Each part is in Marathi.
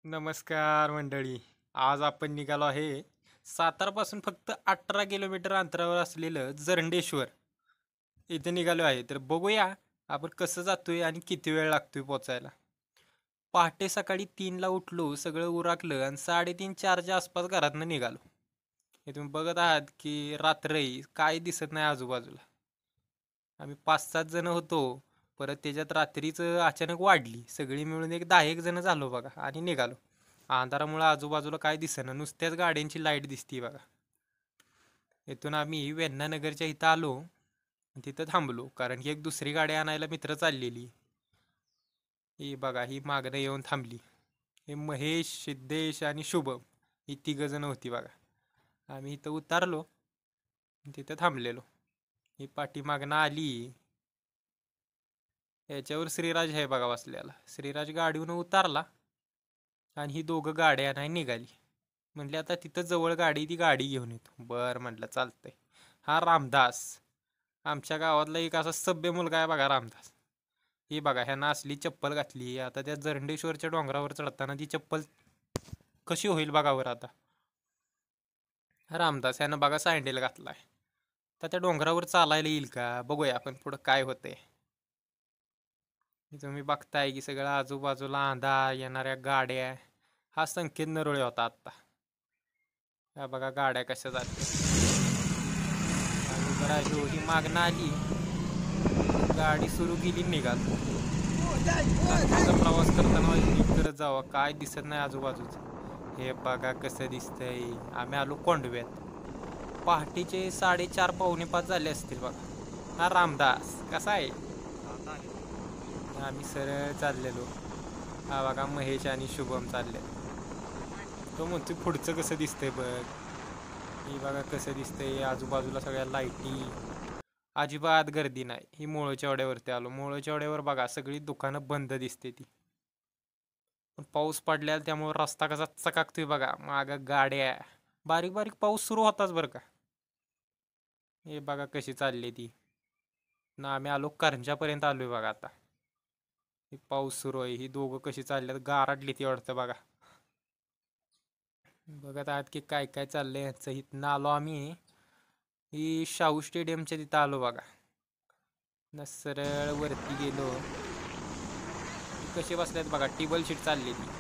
नमस्कार मंडळी. आज आपण निघालो आहे सातारापासून फक्त 18 किलोमीटर अंतरावर असलेलं जरंडेश्वर इथे निघालो आहे. तर बघूया आपण कसं जातोय आणि किती वेळ लागतोय पोचायला. पहाटे सकाळी 3ला उठलो, सगळं उराकलं आणि 3:30-4च्या आसपास घरातनं निघालो. हे तुम्ही बघत आहात की रात्र आहे, काय दिसत नाही आजूबाजूला. आम्ही 5-7 जण होतो. परत त्याच्यात रात्रीचं अचानक वाढली, सगळी मिळून एक 10-1 जण झालो बघा आणि निघालो. अंधारामुळे आजूबाजूला काय दिसेना, नुसत्याच गाड्यांची लाईट दिसती बघा. इथून आम्ही वेण्णा नगरच्या इथं आलो आणि तिथं थांबलो, कारण की एक दुसरी गाडी आणायला मित्र चाललेली. ही बघा, ही मागणं येऊन थांबली. हे महेश, सिद्धेश आणि शुभम ही 3 जण होती बघा. आम्ही इथं उतारलो आणि तिथं थांबलेलो. ही पाठीमागणं आली. याच्यावर श्रीराज आहे बघा बसलेला. श्रीराज गाडीवरून उतारला आणि ही दोघं गाड्या नाही निघाली. म्हणले आता तिथं जवळ गाडी, ती गाडी घेऊन येतो. बरं म्हटलं, चालतंय. हा रामदास, आमच्या गावातला एक असा सभ्य मुलगा आहे बघा, रामदास. ही बघा, ह्यानं असली चप्पल घातली. आता त्या जरंडेश्वरच्या डोंगरावर चढताना ती चप्पल कशी होईल बघा वर आता. रामदास ह्यानं बघा सँडेल घातलाय. तर त्या डोंगरावर चालायला येईल का, बघूया आपण पुढं काय होतंय. तुम्ही बघताय की सगळं आजूबाजूला अंधार, येणाऱ्या गाड्या. हा संकेत नरोळे होता आत्ता. हा बघा गाड्या कशा जातात. आणि जरा ही मागणं आली, गाडी सुरू केली, निघालो. रात्रीचा प्रवास करताना नीट करत जावा, काय दिसत नाही आजूबाजूच. हे बघा कसं दिसतंय. आम्ही आलो कोंडव्यात. पहाटेचे 4:30-5:45 झाले असतील बघा. हा रामदास कसा आहे. आम्ही सरळ चाललेलो. हा बघा महेश आणि शुभम चालले. तो म्हणतो पुढचं कसं दिसतंय बघ. ही बघा कसं दिसतंय, आजूबाजूला सगळ्या लाईटी. अजिबात गर्दी नाही. ही मोळच्या वड्यावरती आलो. मोळच्या वड्यावर बघा सगळी दुकानं बंद दिसते ती. पण पाऊस पडल्याला त्यामुळे रस्ता कसा चकाकतोय बघा. मागं गाड्या, बारीक बारीक पाऊस सुरू होताच बरं का. हे बघा कशी चालली ती. ना आम्ही आलो करंजापर्यंत आलोय बघा आता. ही पाऊस सुरू आहे. ही दोघं कशी चालल्यात, गारडली ती वाटतं बघा. बघत आहात की काय काय चाललंय यांचं. इथनं आलो आम्ही, ही शाहू स्टेडियमच्या तिथं आलो बघा. न सरळ वरती गेलो. कसे बसल्यात बघा, टेबल शीट चाललेली.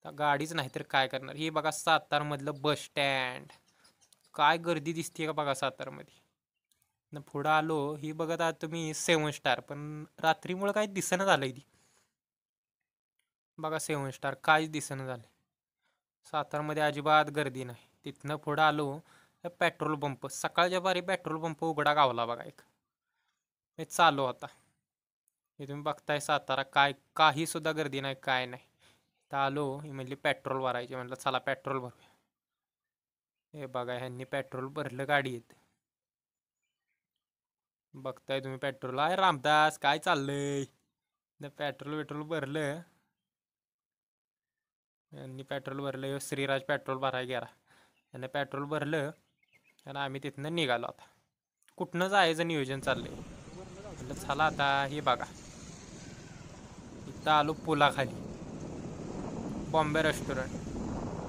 गाडीच नाही तर काय करणार. हे बघा सातारमधलं बस स्टँड, काय गर्दी दिसते का बघा सातारमध्ये. न पुढं आलो, ही बघत आहात तुम्ही 7 स्टार, पण रात्रीमुळे काय दिसणं झालंय ती. बघा 7 स्टार काहीच दिसणं झालंय. सातारमध्ये अजिबात गर्दी नाही. तिथनं पुढं आलो, पेट्रोल पंप, सकाळच्या बारी पेट्रोल पंप उघडा गावला बघा एक. हे चालू होता. हे तुम्ही बघताय सातारा, काय काही सुद्धा गर्दी नाही, काय नाही. तर आलो, ही म्हणली पेट्रोल भरायचे. म्हटलं चला पेट्रोल भरूया. हे बघा ह्यांनी पेट्रोल भरलं गाडीत. बघताय तुम्ही पेट्रोल आहे. रामदास काय चाललंय. पेट्रोल भरलं. यांनी पेट्रोल भरलं. श्रीराज पेट्रोल भरायला गेला. यानं पेट्रोल भरलं आणि आम्ही तिथनं निघालो. आता कुठनं जायचं नियोजन चाललंय. म्हटलं चला आता. हे बघा इथं आलो पुलाखाली, बॉम्बे रेस्टॉरंट.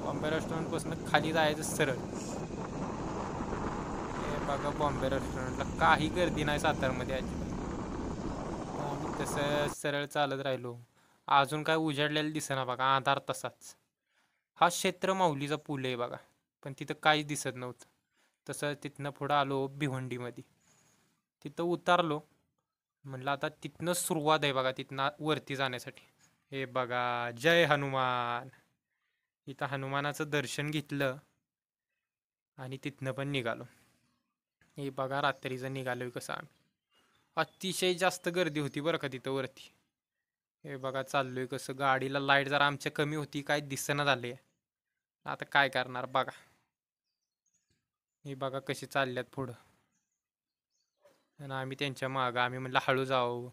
बॉम्बे रेस्टॉरंटपासून खाली जायचं सरळ. हे बघा बॉम्बे रेस्टॉरंटला काही गर्दी नाही सातारमध्ये अजिबात. आम्ही तसं सरळ चालत राहिलो. अजून काय उजाडलेलं दिसेना बघा, अंधार तसाच. हा क्षेत्र माऊलीचा पूल आहे बघा, पण तिथं काहीच दिसत नव्हतं. तसं तिथनं पुढं आलो भिवंडीमध्ये. तिथं उतारलो. म्हटलं आता तिथनं सुरुवात आहे बघा, तिथनं वरती जाण्यासाठी. हे बघा जय हनुमान. इथं हनुमानाचं दर्शन घेतलं आणि तिथनं पण निघालो. हे बघा रात्रीचं निघालोय कसं आम्ही. अतिशय जास्त गर्दी होती बरं का तिथं वरती. हे बघा चाललोय कसं. गाडीला लाईट जरा आमच्या कमी होती, काय दिसेना झाले. आता काय करणार बघा. हे बघा कशी चालल्यात पुढं आणि आम्ही त्यांच्या मागं. आम्ही म्हटलं हळू जाऊ,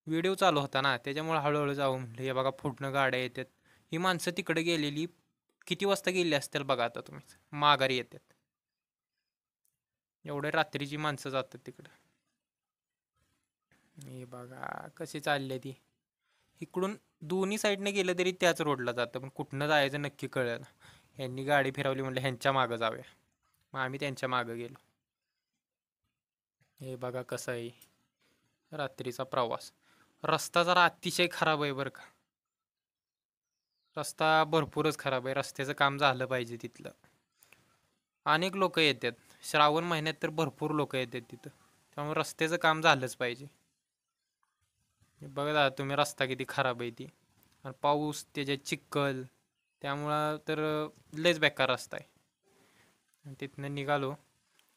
व्हिडिओ चालू होता ना त्याच्यामुळे हळूहळू जाऊ म्हटलं. हे बघा पुढनं गाड्या येतात. ही माणसं तिकडे गेलेली, किती वाजता गेली असतील बघा आता तुम्ही. माघारी येतात. एवढ्या रात्रीची माणसं जातात तिकडं. हे बघा कशी चालली ती. इकडून दोन्ही साईडने गेलं तरी त्याच रोडला जातं, पण कुठनं जायचं नक्की कळलं. ह्यांनी गाडी फिरवली, म्हटलं ह्यांच्या मागं जाऊया. मग आम्ही त्यांच्या मागं गेलो. हे बघा कसं आहे रात्रीचा प्रवास. रस्ता जरा अतिशय खराब आहे बरं का. रस्ता भरपूरच खराब आहे. रस्त्याचं काम झालं पाहिजे तिथलं. अनेक लोक येतात. श्रावण महिन्यात तर भरपूर लोक येतात तिथं. त्यामुळे रस्त्याचं काम झालंच पाहिजे. बघा तुम्ही रस्ता किती खराब आहे ती. आणि पाऊस त्याच्यात चिखल, त्यामुळं तर लयच बेकार रस्ता आहे. आणि तिथनं निघालो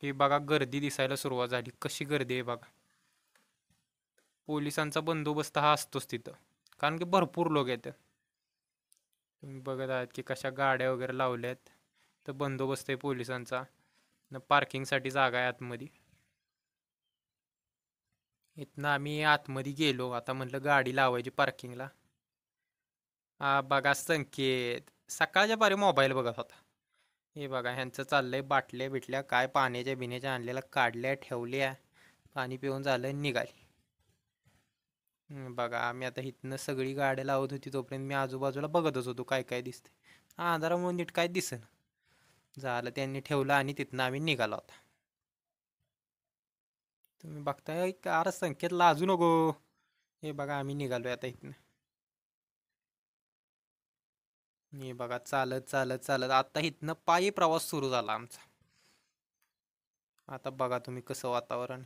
की बघा गर्दी दिसायला सुरुवात झाली. कशी गर्दी आहे बघा. पोलिसांचा बंदोबस्त हा असतोच तिथं, कारण की भरपूर लोक येतात. तुम्ही बघत आहात की कशा गाड्या वगैरे लावल्यात. तर बंदोबस्त आहे पोलिसांचा. न पार्किंगसाठी जागा आहे आतमध्ये. इथनं आम्ही आतमध्ये गेलो. आता म्हटलं गाडी लावायची पार्किंगला. हा बघा संकेत सकाळच्या पारी मोबाईल बघत होता. हे बघा ह्यांचं चाललंय बाटल्या बिटल्या काय पाण्याच्या बिण्याच्या आणलेल्या काढल्या ठेवल्या. पाणी पिऊन झालं निघाली. बघा आम्ही आता इथनं सगळी गाड्या लावत होती तोपर्यंत मी आजूबाजूला बघतच होतो काय काय दिसते. हा अंधारामुळे नीट काय दिसेना झालं. त्यांनी ठेवलं आणि तिथनं आम्ही निघालो होता. तुम्ही बघताय अरे संकेत लाजू नको. हे बघा आम्ही निघालोय आता इथनं. हे बघा चालत चालत चालत आता इथनं पायी प्रवास सुरू झाला आमचा. आता बघा तुम्ही कसं वातावरण.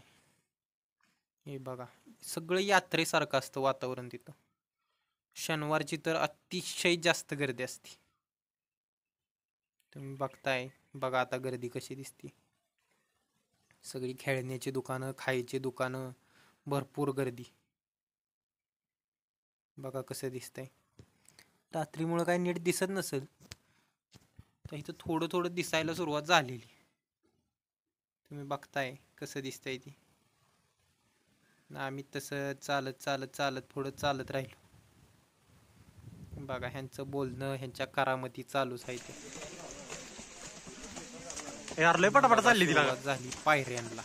हे बघा सगळं यात्रेसारखं असतं वातावरण तिथं. शनिवारची तर अतिशय जास्त गर्दी असते. तुम्ही बघताय बघा आता गर्दी कशी दिसते. सगळी खेळण्याची दुकानं, खायची दुकानं, भरपूर गर्दी. बघा कसं दिसतंय. रात्रीमुळं काही नीट दिसत नसेल तर इथं थोडं थोडं दिसायला सुरुवात झालेली. तुम्ही बघताय कसं दिसतंय ती. आम्ही तसं चालत चालत चालत पुढं चालत राहिलो. बघा ह्यांचं बोलणं, ह्यांच्या करामती चालूच आहे ते. यार लय पटापट चालली ती सुरुवात झाली पायऱ्यांना.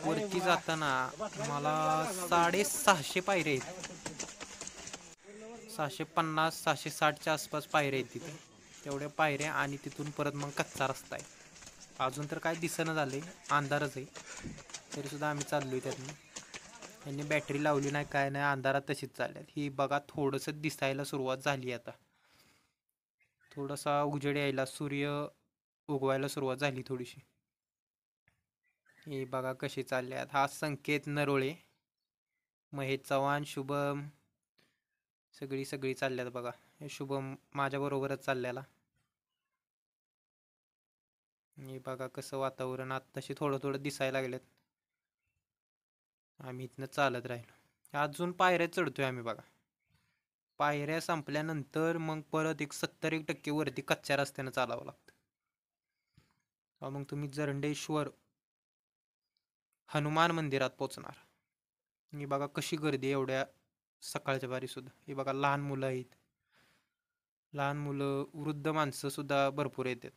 वरती जाताना मला 650 पायऱ्या आहेत. 650 660च्या आसपास पायऱ्या आहेत तिथे. तेवढ्या पायऱ्या आणि तिथून परत मग कच्चा रस्ता आहे. अजून तर काय दिसेना झालंय, अंधारच आहे. तरी सुद्धा आम्ही चाललोय त्यातनं. यांनी बॅटरी लावली नाही काय नाही, अंधारात तशीच चालल्यात. ही बघा थोडंसं दिसायला सुरुवात झाली आता. थोडासा उजेड यायला, सूर्य उगवायला सुरुवात झाली थोडीशी. हे बघा कशी चालल्यात. हा संकेत नरोळे, महेश चव्हाण, शुभम, सगळी सगळी चालल्यात बघा. हे शुभम माझ्या बरोबरच चाललेला. हे बघा कसं वातावरण आत्ताशी थोडं थोडं दिसायला लागलेत. आम्ही इथनं चालत राहिलो. अजून पायऱ्या चढतोय आम्ही बघा. पायऱ्या संपल्यानंतर मग परत एक 70% वरती कच्च्या रस्त्यानं चालावं लागतं. मग तुम्ही जरंडेश्वर हनुमान मंदिरात पोचणार. ही बघा कशी गर्दी एवढ्या सकाळच्या बारी सुद्धा. हे बघा लहान मुलं आहेत. लहान मुलं, वृद्ध माणसं सुद्धा भरपूर येतात.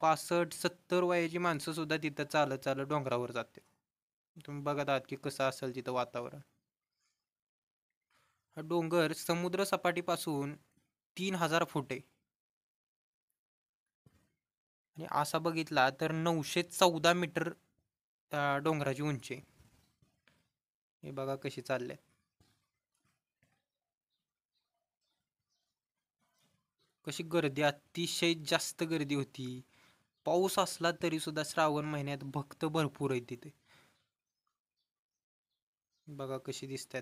65-70 वयाची माणसं सुद्धा तिथं चालत चालत डोंगरावर जाते. तुम्ही बघत आहात की कसं असेल तिथं वातावरण. हा डोंगर समुद्र सपाटीपासून 3000 फूट आहे. आणि असा बघितला तर 914 मीटर डोंगराची उंची आहे. हे बघा कशी चालले. कशी गर्दी, अतिशय जास्त गर्दी होती. पाऊस असला तरी सुद्धा श्रावण महिन्यात भक्त भरपूर आहे तिथे. बघा कशी दिसतात.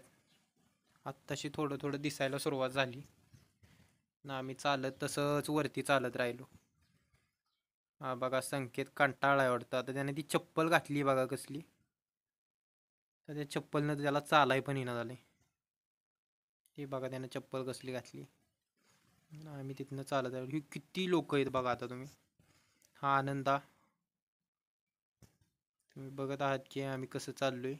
आत्ताशी थोडं थोडं दिसायला सुरुवात झाली ना. आम्ही चालत तसंच वरती चालत राहिलो. हा बघा संकेत कंटाळा वाटतं. आता त्याने ती चप्पल घातली बघा कसली. तर त्या चप्पलनं त्याला चालाय पण येणं झालंय. ती बघा त्याने चप्पल कसली घातली. आम्ही तिथनं चालत आलो. ही किती लोक आहेत बघा आता तुम्ही. हा आनंदा, तुम्ही बघत आहात की आम्ही कसं चाललोय.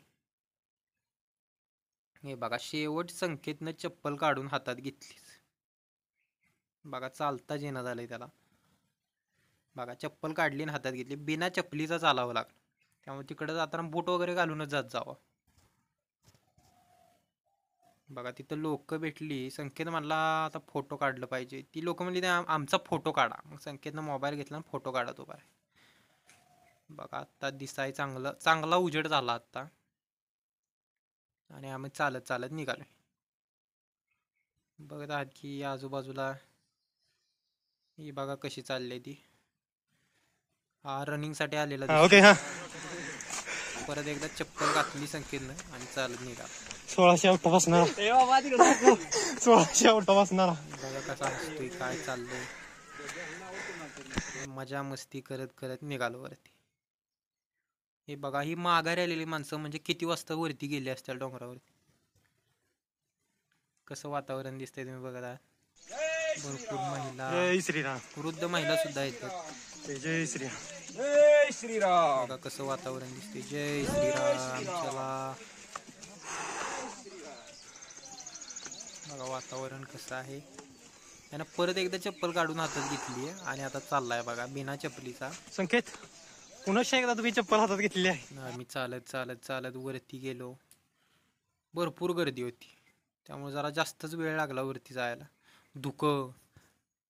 हे बघा शेवट संकेतनं चप्पल काढून हातात घेतलीच. बघा चालताच येणं झालंय त्याला. बघा चप्पल काढली आणि हातात घेतली. बिना चपलीचा चालावं लागलं. त्यामुळे तिकडे जाताना बूट वगैरे घालूनच जात जावं. बघा तिथं लोक भेटली. संकेत म्हणला आता फोटो काढलं पाहिजे. ती लोक म्हणली आमचा फोटो काढा. मग संकेतनं मोबाईल घेतला आणि फोटो काढत उभा आहे. बघा आता दिसाय चांगला उजेड झाला आता. आणि आम्ही चालत चालत निघालोय. बघत आहात की आजूबाजूला ही बघा कशी चालली ती. हा रनिंग साठी आलेला दिसतो. ओके हा परत एकदा चप्पल घातली संकेतनं आणि चालत निघाला. 1600 आउट बसणार 1600 आउट बसणार. बघा कसा असतोय काय चाललंय. मजा मस्ती करत करत निघालो वरती. हे बघा ही माघारी आलेली माणसं म्हणजे किती वाजता वरती गेली असतील डोंगरावरती. कसं वातावरण दिसतंय तुम्ही बघत आहात. भरपूर महिला जय श्रीराम वृद्ध महिला सुद्धा येतात. जय श्रीराम जय श्रीराम. बघा कसं वातावरण दिसतंय. जय श्रीराम. चला बघा वातावरण कसं आहे. त्यानं परत एकदा चप्पल काढून हातात घेतली आहे आणि आता चाललाय बघा बिना चपलीचा. संकेत पुन्हा एकदा तुम्ही चप्पल हातात घेतलेली आहे. आम्ही चालत चालत चालत वरती गेलो. भरपूर गर्दी होती त्यामुळे जरा जास्तच वेळ लागला वरती जायला. धुकं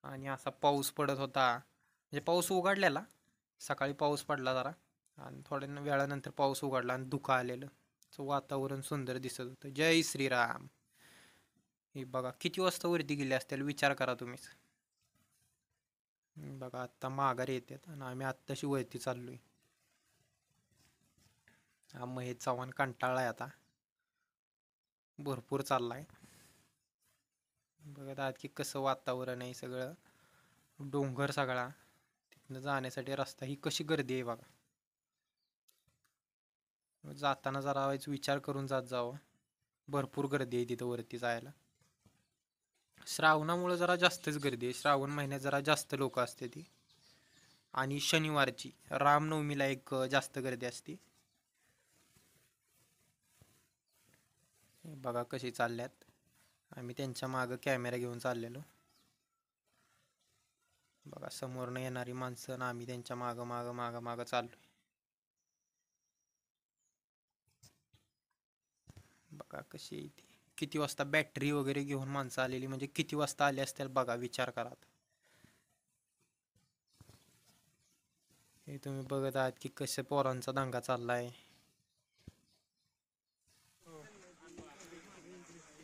आणि असा पाऊस पडत होता. म्हणजे पाऊस उघडलेला. सकाळी पाऊस पडला जरा आणि थोड्या वेळानंतर पाऊस उघडला आणि धुकं आलेलं. वातावरण सुंदर दिसत होतं. जय श्रीराम. हे बघा किती वाजता वरती गेले असतील विचार करा तुम्हीच. बघा आत्ता माघारी येतात आणि आम्ही आत्ताशी वरती चाललोय. हा महेश चव्हाण कंटाळलाय आता. भरपूर चाललाय. बघत आहात की कसं वातावरण आहे. सगळं डोंगर सगळा. तिथनं जाण्यासाठी रस्ता ही कशी गर्दी आहे बघा. जाताना जरा विचार करून जात जावं. भरपूर गर्दी आहे तिथं वरती जायला. श्रावणामुळे जरा जास्तच गर्दी आहे. श्रावण महिन्यात जरा जास्त लोक असते ती. आणि शनिवारची रामनवमीला एक जास्त गर्दी असते. बघा कशी चालल्यात. आम्ही त्यांच्या मागं कॅमेरा घेऊन चाललेलो. बघा समोरनं येणारी माणसं आणि आम्ही त्यांच्या मागं मागं मागं मागं चाललोय. बघा कशी आहे ती. किती वाजता बॅटरी वगैरे घेऊन माणसं आलेली म्हणजे किती वाजता आली असतील बघा विचार करा. हे तुम्ही बघत आहात की कसे पोरांचा दंगा चाललाय.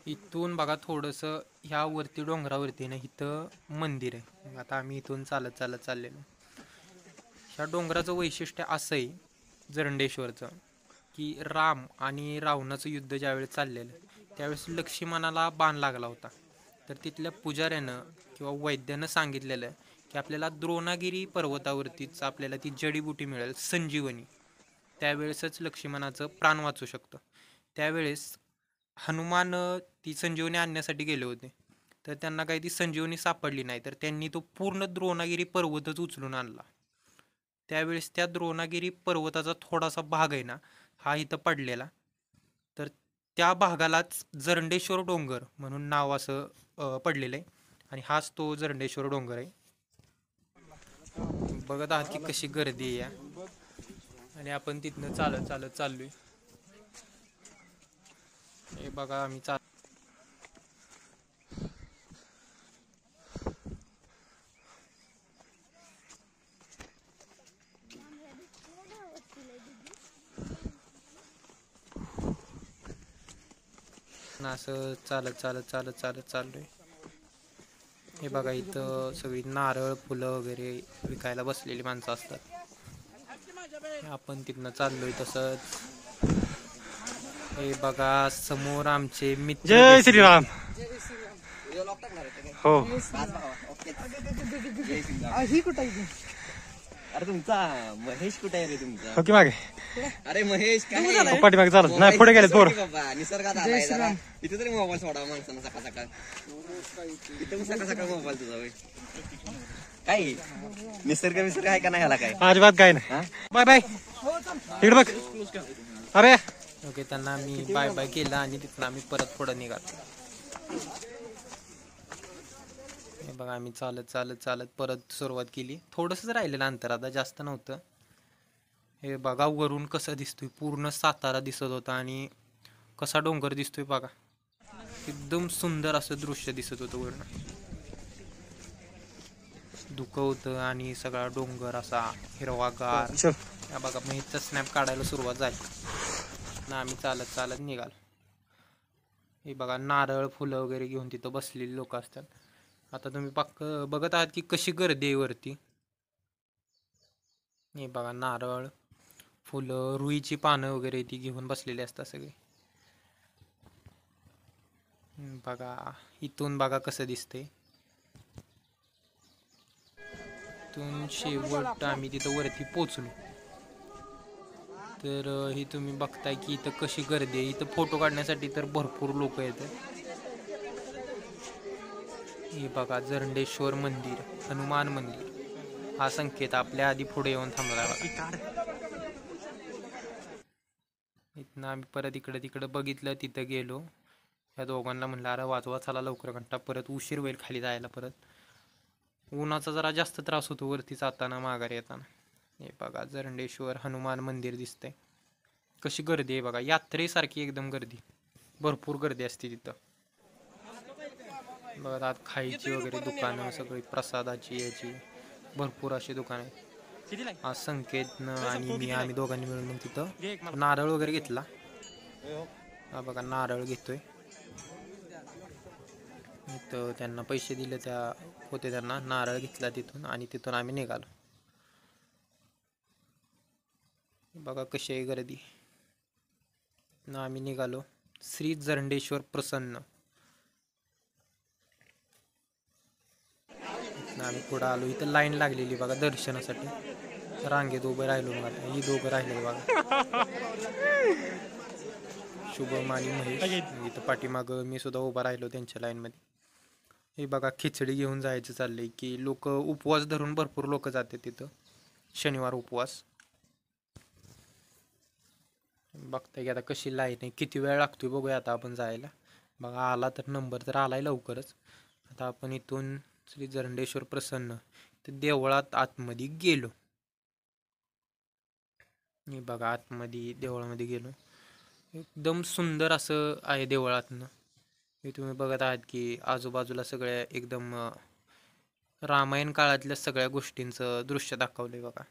इथून बघा थोडंसं ह्या वरती डोंगरावरती ना इथं मंदिर आहे. आता आम्ही इथून चालत चालत चाललेलो. ह्या डोंगराचं वैशिष्ट्य असं आहे जरंडेश्वरचं की राम आणि रावणाचं युद्ध ज्यावेळेस चाललेलं त्यावेळेस लक्ष्मणाला बाण लागला होता. तर तिथल्या पुजाऱ्यानं किंवा वैद्यानं सांगितलेलं की आपल्याला द्रोणागिरी पर्वतावरतीच आपल्याला ती जडीबुटी मिळेल संजीवनी. त्यावेळेसच लक्ष्मणाचं प्राण वाचू शकतं. त्यावेळेस हनुमान ती संजीवनी आणण्यासाठी गेले होते. तर त्यांना काही ती संजीवनी सापडली नाही. तर त्यांनी तो पूर्ण द्रोणागिरी पर्वतच उचलून आणला. त्यावेळेस त्या द्रोणागिरी पर्वताचा थोडासा भाग आहे ना हा इथं पडलेला. तर त्या भागालाच जरंडेश्वर डोंगर म्हणून नाव असं पडलेलं आहे. आणि हाच तो जरंडेश्वर डोंगर आहे. बघत आहात की कशी गर्दी आहे. आणि आपण तिथनं चालत चालत चाललोय. हे बघा आम्ही असं चालत चालत चालत चालत चाललोय. हे बघा इथं सगळी नारळ फुलं वगैरे विकायला बसलेली माणसं असतात. आपण तिथनं चाललोय तसंच. हे बघा समोर आमचे मित्र. जय श्रीराम. हो ही कुठे आहे? अरे तुमचा महेश कुठे आहे रे तुमचा? ओके मागे अरे महेश काय पाठीमागे चालत नाही पुढे गेलेत पोर. बाबा निसर्गात आलाय जरा. इथे तरी मोबाईल सोडावा माणसानं सकाळ सकाळ. इथे सकाळ सकाळ मोबाईल तुझा होय. काय निसर्ग आहे का नाही आला काय? अजिबात काय नाही. बाय बाय इकडे बघ. अरे ओके त्यांना आम्ही बाय बाय केलं आणि तिथनं आम्ही परत पुढे निघालो. हे बघा आम्ही चालत चालत चालत परत सुरुवात केली. थोडंसंच राहिलेलं अंतर आता जास्त नव्हतं. हे बघा वरून कसं दिसतोय पूर्ण सातारा दिसत होता आणि कसा डोंगर दिसतोय बघा. एकदम सुंदर असं दृश्य दिसत होतं वरून. धुकं होतं आणि सगळा डोंगर असा हिरवागार. चल या बघा मग इथं स्नॅप काढायला सुरुवात झाली ना. आम्ही चालत चालत निघालो. हे बघा नारळ फुलं वगैरे घेऊन तिथं बसलेली लोक असतात. आता तुम्ही बघत आहात की कशी गर्दी आहे वरती. हे बघा नारळ फुलं रुईची पानं वगैरे ती घेऊन बसलेली असतात सगळे. बघा इथून बघा कसं दिसतंय. इथून शेवट आम्ही तिथं वरती पोचलो. तर ही तुम्ही बघताय की इथं कशी गर्दी आहे. इथं फोटो काढण्यासाठी तर भरपूर लोक येतात. हे बघा जरंडेश्वर मंदिर, हनुमान मंदिर हा संकेत आपल्या आधी पुढे येऊन थांबला बघा. इथनं आम्ही परत इकडे बघितलं, तिथं गेलो. या दोघांना म्हणलं अरे वाजवा चला लवकर, घंटा परत उशीर होईल खाली जायला. परत उन्हाचा जरा जास्त त्रास होतो वरती जाताना माघारी येताना. हे बघा जरंडेश्वर हनुमान मंदिर दिसतंय. कशी गर्दी आहे बघा, यात्रेसारखी एकदम गर्दी. भरपूर गर्दी असते तिथं. बघा आत खायची वगैरे दुकानं सगळी, प्रसादाची याची भरपूर अशी दुकानं आहेत. आज संकेतनं आणि आम्ही दोघांनी मिळून मग तिथं नारळ वगैरे घेतला. हा बघा नारळ घेतोय. तर त्यांना पैसे दिले त्यांना नारळ घेतला तिथून आणि तिथून आम्ही निघालो. बघा कशी आहे गर्दी ना. आम्ही निघालो श्री जरंडेश्वर प्रसन्न. आम्ही पुढे आलो. इथं लाईन लागलेली बघा दर्शनासाठी. रांगेत उभं राहिलो. मला ही दोघं राहिले बघा, शुभम आणि महेश. इथं पाठीमाग मी सुद्धा उभा राहिलो त्यांच्या लाईन मध्ये. हे बघा खिचडी घेऊन जायचं चाललंय की लोक उपवास धरून भरपूर लोक जाते तिथं, शनिवार उपवास. बघताय की आता कशी लाईन आहे, किती वेळ लागतोय बघूया आता आपण जायला. बघा आला तर नंबर तर आलाय लवकरच. आता आपण इथून श्री जरंडेश्वर प्रसन्न तर देवळात आतमध्ये गेलो. हे बघा आतमध्ये देवळामध्ये गेलो. एकदम सुंदर असं आहे देवळातनं. हे तुम्ही बघत आहात की आजूबाजूला सगळ्या एकदम रामायण काळातल्या सगळ्या गोष्टींचं दृश्य दाखवलंय बघा.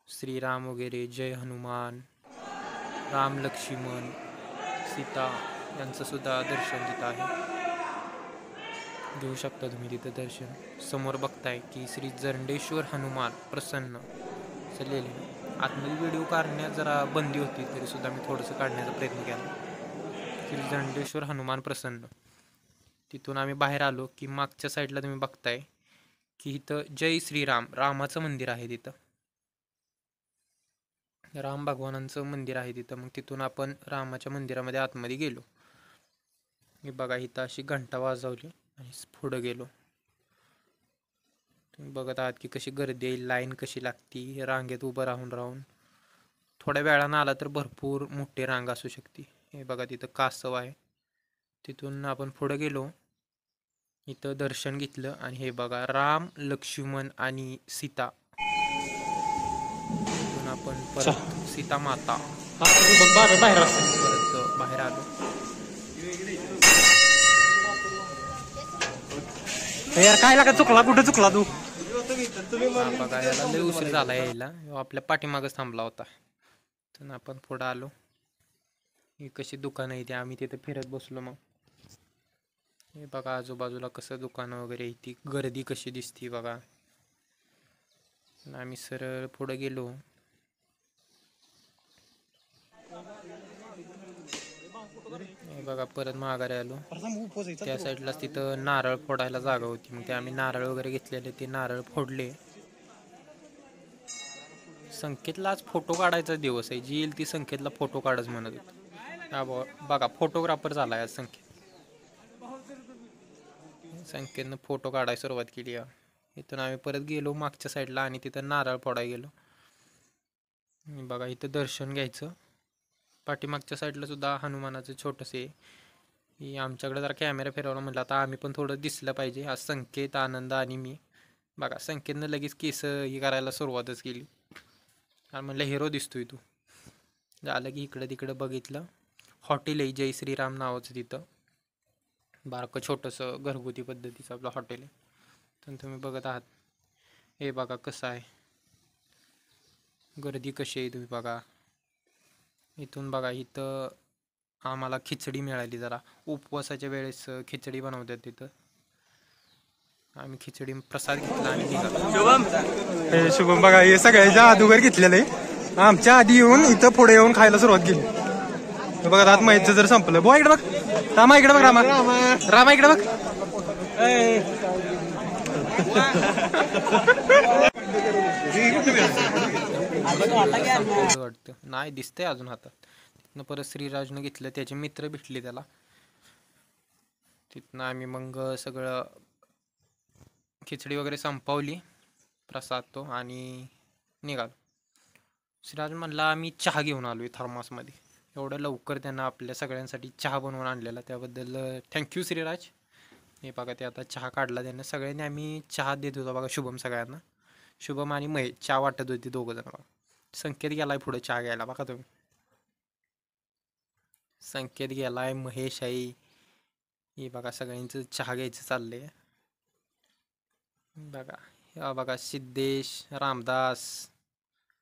श्रीराम वगैरे, जय हनुमान, राम लक्ष्मण सीता यांचं सुद्धा दर्शन तिथं आहे. घेऊ शकता तुम्ही तिथं दर्शन. समोर बघताय की श्री जरंडेश्वर हनुमान प्रसन्न चाललेले. आतमध्ये व्हिडिओ काढण्यात जरा बंदी होती तरी सुद्धा मी थोडंसं काढण्याचा प्रयत्न केला. श्री जरंडेश्वर हनुमान प्रसन्न. तिथून आम्ही बाहेर आलो की मागच्या साईडला तुम्ही बघताय की इथं जय श्रीराम रामाचं मंदिर आहे. तिथं राम भगवानांचं मंदिर आहे तिथं. मग तिथून आपण रामाच्या मंदिरामध्ये आतमध्ये गेलो. मी बघा इथं अशी घंटा वाजवली आणि पुढं गेलो. तुम्ही बघत आहात की कशी गर्दी आहे, लाईन कशी लागती रांगेत उभं राहून. थोड्या वेळानं आला तर भरपूर मोठी रांग असू शकते. हे बघा तिथं कासव आहे. तिथून आपण पुढं गेलो, इथं दर्शन घेतलं आणि हे बघा राम लक्ष्मण आणि सीता. तिथून आपण परत सीता माता बाहेर परत बाहेर आलो. यार काय लागा चुकला, कुठं चुकला तू? हा बघा याला लय उशीर झाला यायला. आपल्या पाठीमागच थांबला होता. तर आपण पुढं आलो. ही कशी दुकानं आहे ती, आम्ही तिथे फिरत बसलो. मग हे बघा आजूबाजूला कसं दुकानं वगैरे ती गर्दी कशी दिसती बघा. आम्ही सरळ पुढे गेलो. हे बघा परत माघारी आलो. त्या साईडलाच तिथं नारळ फोडायला जागा होती. मग ते आम्ही नारळ वगैरे घेतलेले, ते नारळ फोडले. संकेतला आज फोटो काढायचा दिवस आहे. जी येईल ती संकेतला फोटो काढच म्हणत होती. बघा फोटोग्राफर झालाय आज संकेत. संकेतनं फोटो काढायला सुरुवात केली. इथून आम्ही परत गेलो मागच्या साईडला आणि तिथं नारळ फोडायला गेलो. बघा इथं दर्शन घ्यायचं. पाठीमागच्या साईडला सुद्धा हनुमानाचं छोटंसं आहे. आमच्याकडे जरा कॅमेरा फिरवला म्हटलं आता आम्ही पण थोडं दिसलं पाहिजे. आज संकेत, आनंद आणि मी. बघा संकेतनं लगेच केस ही करायला सुरुवातच केली. आणि म्हणलं हिरो दिसतोय तू. झालं की इकडं तिकडं बघितलं. हॉटेल आहे जय श्रीराम नावाचं तिथं. बारकं छोटंसं घरगुती पद्धतीचं आपलं हॉटेल आहे. तर तुम्ही बघत आहात. हे बघा कसं आहे, गर्दी कशी आहे तुम्ही बघा. इथून बघा, इथं आम्हाला खिचडी मिळाली. जरा उपवासाच्या वेळेस खिचडी बनवतात तिथं. आम्ही खिचडी प्रसाद घेतला आणि निघालो. हे शुभम बघा, हे सगळ्याच्या अगोदर घेतलेलं आहे. आमच्या आधी येऊन इथं पुढे येऊन खायला सुरुवात केली. हे बघा आता मैचं जर संपलं. बुवा इकडे बघ, रामा इकडे बघ, रामा इकडे बघ. वाटतं नाही दिसतंय अजून हातात. तिथनं परत श्रीराजनं घेतलं, त्याचे मित्र भेटले त्याला. तिथनं आम्ही मग सगळं खिचडी वगैरे संपवली, प्रसाद तो, आणि निघालो. श्रीराज म्हणला आम्ही चहा घेऊन आलोय थर्मासमध्ये. एवढं लवकर त्यांना आपल्या सगळ्यांसाठी चहा बनवून आणलेला, त्याबद्दल थँक्यू श्रीराज. हे बघा, ते आता चहा काढला त्यानं. सगळ्यांनी आम्ही चहा देत होतो बघा. शुभम सगळ्यांना, शुभम आणि महेश चहा वाटत होती दोघं जण बघा. संकेत गेलाय पुढे चहा घ्यायला बघा तुम्ही. संकेत गेलाय, महेश आहे. हे बघा सगळ्यांचं चहा घ्यायचं चाललंय बघा. हे बघा सिद्धेश, रामदास.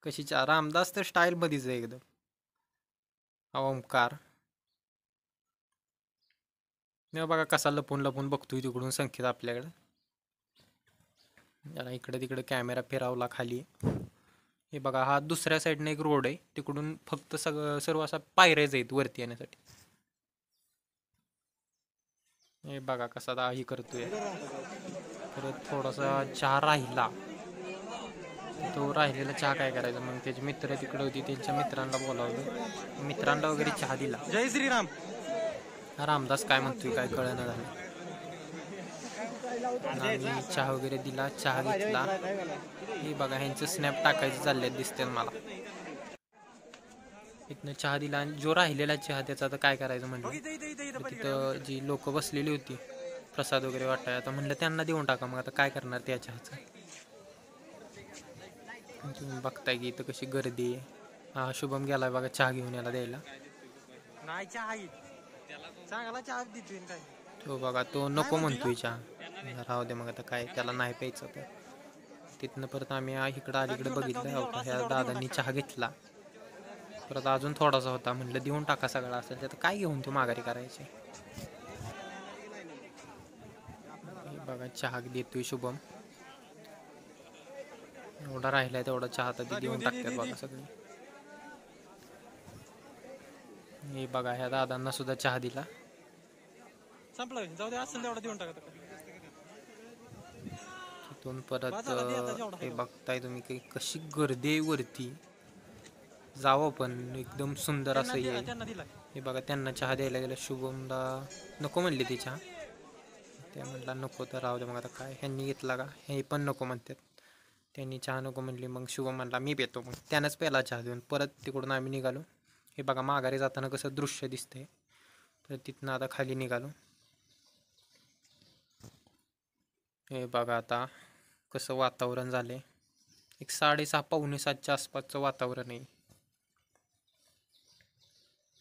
कशी चहा, रामदास तर स्टाईल मध्येच आहे एकदम. ओमकार मी बघा कसा लपून लपून बघतोय तिकडून संकेत आपल्याकडे. जरा इकडे तिकडे कॅमेरा फिरावला खाली. हे बघा, हा दुसऱ्या साईडने एक रोड आहे, तिकडून फक्त सर्व असा पायऱ्याच आहेत वरती येण्यासाठी. हे बघा कसा दाही करतोय. परत थोडासा चहा राहिला, तो राहिलेला चहा काय करायचा, मग त्याचे मित्र तिकडे होती, त्यांच्या मित्रांना बोलावलं, मित्रांना वगैरे चहा दिला. जय श्रीराम. रामदास काय म्हणतोय काय कळना झालं. आम्ही चहा वगैरे दिला, चहा घेतला. हे बघा ह्यांचं स्नॅप टाकायचं चालले दिसते मला. इथनं चहा दिला, आणि जो राहिलेला चहा त्याचा आता काय करायचं म्हणलं. तिथं जी लोक बसलेली होती प्रसाद वगैरे वाटाय, आता म्हणलं त्यांना देऊन टाका. मग आता काय करणार त्या चहाचं. तुम्ही बघताय की इथं कशी गर्दी आहे. हा शुभम गेलाय बघा चहा घेऊन याला द्यायला. नाही चहा चांगला चहा देतोय काय. तो बघा तो नको म्हणतोय चहा. राहू दे मग आता काय, त्याला नाही प्यायचं तर. तिथनं परत आम्ही इकडं अलीकडे बघितलं, ह्या दादांनी चहा घेतला. परत अजून थोडासा होता, म्हटलं देऊन टाका सगळा असेल तर. काय घेऊन तो माघारी करायचे. बघा चहा देतोय शुभम. एवढा राहिलाय तेवढा चहा आता देऊन टाकतात बघा सगळे. हे बघा ह्या दादांना सुद्धा चहा दिला. संपलं, जाऊ दे असेल तेवढा देऊन टाका. तिथून परत हे बघताय तुम्ही की कशी गर्दी आहे वरती. जावं पण एकदम सुंदर असं आहे. हे बघा त्यांना चहा द्यायला गेला. शुभमला नको म्हणले ती चहा, त्या म्हटला नको तर राहू दे मग आता काय. ह्यांनी घेतला का, हे पण नको म्हणतात. त्यांनी चहा नको म्हणली, मग शुभम म्हणला मी पितो. मग त्यानंच पहिला चहा देऊन परत तिकडून आम्ही निघालो. हे बघा माघारी जाताना कसं दृश्य दिसतंय. परत तिथनं आता खाली निघालो. हे बघा आता कसं वातावरण झालंय. एक 6:30 पावणे 7च्या आसपासचं वातावरण आहे.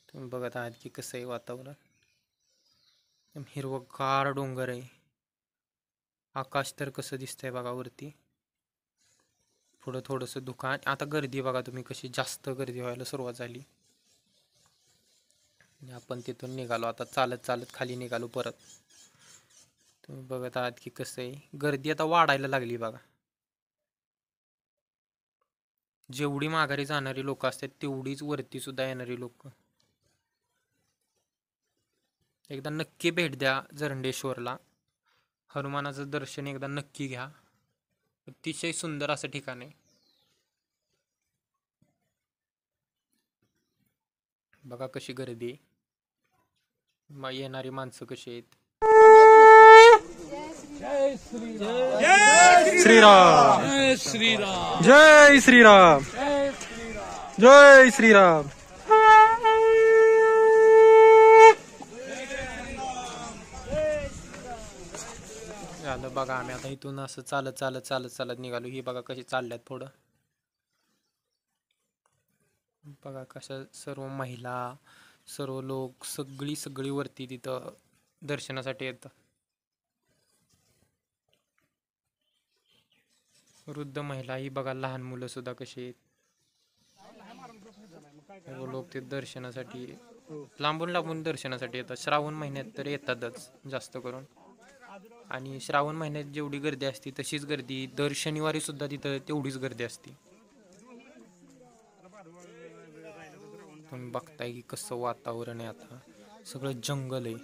तुम्ही बघत आहात की कसं आहे वातावरण. हिरवगार डोंगर आहे. आकाश तर कसं दिसतंय बघा वरती. पुढं थोडंसं दुकान. आता गर्दी बघा तुम्ही कशी, जास्त गर्दी व्हायला सुरुवात झाली. आपण तिथून निघालो आता चालत चालत खाली निघालो परत. तुम्ही बघत आहात की कसं आहे, गर्दी आता वाढायला लागली बघा. जेवढी माघारी जाणारी लोक असतात तेवढीच वरती सुद्धा येणारी लोक. एकदा नक्की भेट द्या जरंडेश्वरला. हनुमानाचं दर्शन एकदा नक्की घ्या. अतिशय सुंदर असं ठिकाण आहे. बघा कशी गर्दी, येणारी माणसं कशी आहेत. श्रीराम जय श्रीराम जय श्रीराम जय श्रीराम. झालं बघा, आम्ही आता इथून असं चालत चालत चालत चालत निघालो. ही बघा कशी चालल्यात पुढं. बघा कशा सर्व महिला सर्व लोक सगळी वरती तिथं दर्शनासाठी येतात. वृद्ध महिला ही बघा, लहान मुलं सुद्धा कशी आहेत. सर्व लोक ते दर्शनासाठी लांबून दर्शनासाठी येतात. श्रावण महिन्यात तर येतातच जास्त करून. आणि श्रावण महिन्यात जेवढी गर्दी असते तशीच गर्दी दर शनिवारी सुद्धा तिथं तेवढीच गर्दी असते. तुम्ही बघताय की कसं वातावरण आहे. आता सगळं जंगल आहे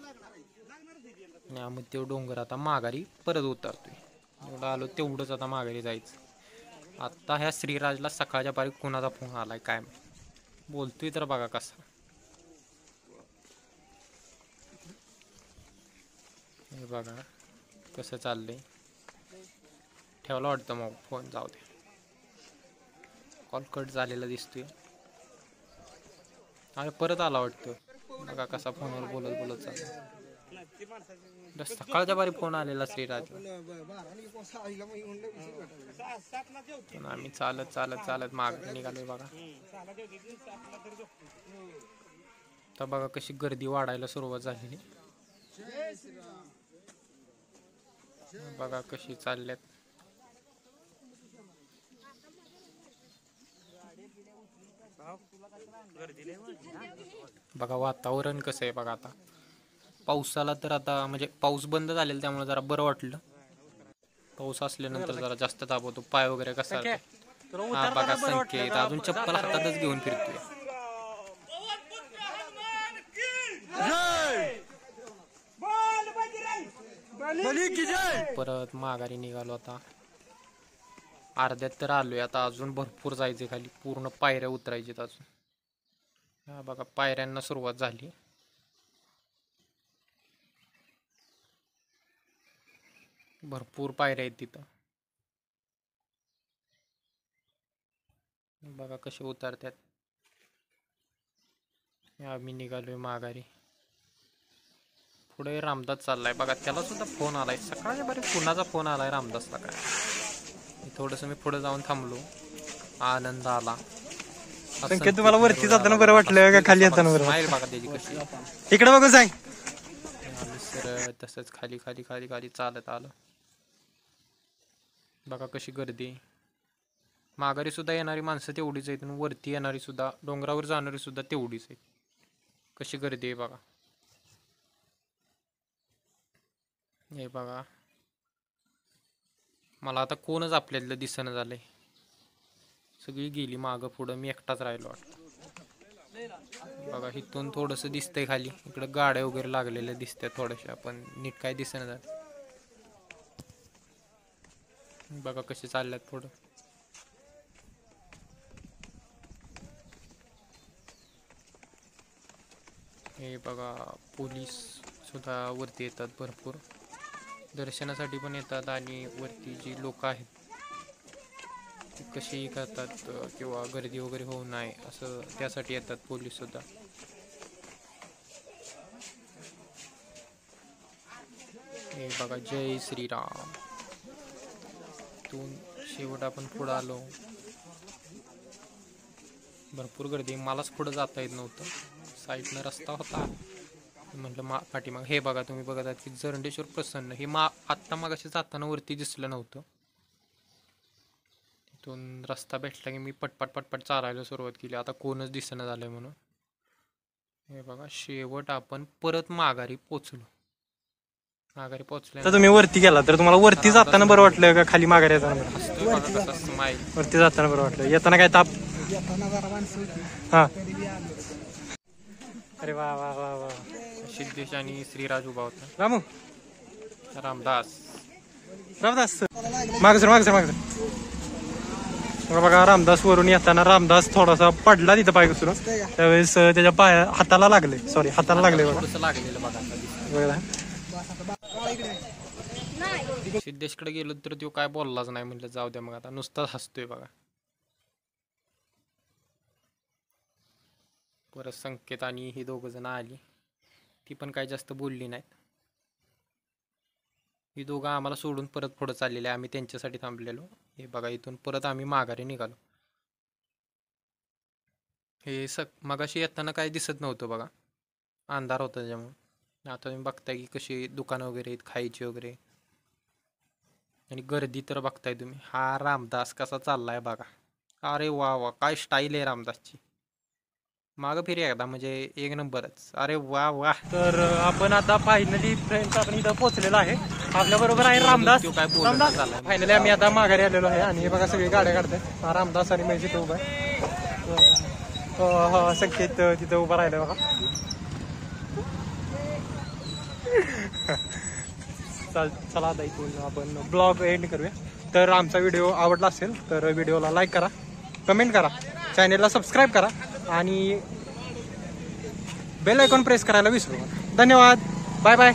आणि आम्ही ते डोंगर आता माघारी परत उतरतोय. एवढं आलो तेवढंच आता माघारी जायचं. आता ह्या श्रीराजला सकाळच्या पारी कुणाचा फोन आलाय काय बोलतोय तर बघा कसा. हे बघा कसं चाललंय. ठेवला वाटतं मग फोन, जाऊ दे. कॉल कट झालेला दिसतोय. अरे परत आला वाटतं. बघा कसा फोनवर बोलत चालला. सकाळच्या बारी फोन आलेला श्रीराज. आम्ही चालत मागे निघालोय बघा. तर बघा कशी गर्दी वाढायला सुरुवात झालेली. बघा कशी चालल्यात. बघा वातावरण कसं आहे बघा. आता पावसाला तर आता म्हणजे पाऊस बंद झालेला त्यामुळे जरा बरं वाटलं. पाऊस असल्यानंतर जरा जास्त ताप होतो. पाय वगैरे कसा हा बघा संकेत अजून चप्पल हातातच घेऊन फिरतोय. परत माघारी निघालो. आता अर्ध्यात तर आलोय. आता अजून भरपूर जायचे खाली. पूर्ण पायऱ्या उतरायच्यात अजून. हा बघा पायऱ्यांना सुरुवात झाली. भरपूर पायऱ्या आहेत तिथं. बघा कसे उतरतात. आम्ही निघालोय माघारी. पुढे रामदास चाललाय बघा. त्याला सुद्धा फोन आलाय सकाळच्या बरे. कुणाचा फोन आलाय रामदासला काय. थोडस मी पुढे जाऊन थांबलो. आनंद आला. संकेत तुम्हाला वरती जाताना बरं वाटलं का खाली येताना बरं? स्माईल बघा त्याची कशी. इकडे बघून सांग. आम्ही सरळ तसंच खाली चालत आलो. बघा कशी गर्दी. माघारी सुद्धा येणारी माणसं तेवढीच आहेत आणि वरती येणारी सुद्धा, डोंगरावर जाणारी सुद्धा तेवढीच आहेत. कशी गर्दी आहे बघा. हे बघा मला आता कोणच आपल्यातलं दिसणं झालंय. सगळी गेली मागं पुढं. मी एकटाच राहिलो वाटतं. बघा इथून थोडंसं दिसतंय खाली. इकडं गाड्या वगैरे लागलेल्या दिसतात थोड्याशा, पण नीट काय दिसणं झालं. बघा कसे चालल्यात पुढं. हे बघा पोलीस सुद्धा वरती येतात भरपूर. दर्शनासाठी पण येतात आणि वरती जी लोक आहेत ती कशी करतात किंवा गर्दी वगैरे होऊ नये असं त्यासाठी येतात पोलीस सुद्धा. हे बघा जय श्रीराम. इथून शेवट आपण पुढं आलो. भरपूर गर्दी. मलाच पुढं जाता येत नव्हतं. साईडनं रस्ता होता. म्हटलं पाठीमाग. हे बघा तुम्ही बघत आहात की जरंडेश्वर प्रसन्न. हे आत्ता मागाशी जाताना वरती दिसलं नव्हतं. तिथून रस्ता भेटला की मी पटपट चालायला सुरुवात केली. आता कोणच दिसणं झालंय म्हणून. हे बघा शेवट आपण परत माघारी पोचलो. माघारी पोचल्या तर तुम्ही वरती गेला तर तुम्हाला वरती जाताना बरं वाटलं का खाली माघारी येताना बरं? बघा कसा स्माईल. वरती जाताना बरं वाटलं. येताना काय ताप? हा. अरे वा वा वा वा. सिद्धेश आणि श्रीराज उभा होता. रामू रामदास माग सर. बघा रामदास वरून येताना रामदास थोडासा पडला तिथं पाय घसरून. त्यावेळेस त्याच्या हाताला लागले बघा. थोडंसं लागलेलं बघा. बघा. सिद्धेशकडे गेलो तर तो काय बोललाच नाही. म्हटलं जाऊ द्या मग आता. नुसताच हसतोय बघा. परत संकेत आणि ही दोघ जण आली. ती पण काही जास्त बोलली नाहीत. ही दोघं आम्हाला सोडून परत पुढे चाललेले. आम्ही त्यांच्यासाठी थांबलेलो. हे बघा इथून परत आम्ही माघारी निघालो. हे मगाशी येताना काही दिसत नव्हतं बघा. अंधार होता त्याच्यामुळे. आता तुम्ही बघताय की कशी दुकानं वगैरे आहेत खायची वगैरे, आणि गर्दी तर बघताय तुम्ही. हा रामदास कसा चाललाय बघा. अरे वा वा, काय स्टाईल आहे रामदासची. मागं फिरी एकदा म्हणजे एक नंबरच. अरे वा वा. तर आपण आता फायनली फ्रेंड्स आपण इथं पोहोचलेलो आहे. आपल्या बरोबर आहे रामदास. तो काय बोलत रामदास चाललाय. फायनली आम्ही आता माघारी आलेलो आहे आणि हे बघा सगळी गाड्या काढताय. हा रामदास आणि मी तिथं उभा आहे. हा संकेत तिथं उभा राहिला बघा. चला आता इथून आपण ब्लॉग एंड करूया. तर आमचा व्हिडिओ आवडला असेल तर व्हिडिओला लाईक करा, कमेंट करा, चॅनेलला सबस्क्राईब करा आणि बेल आयकॉन प्रेस करायला विसरू नका. धन्यवाद. Bye bye.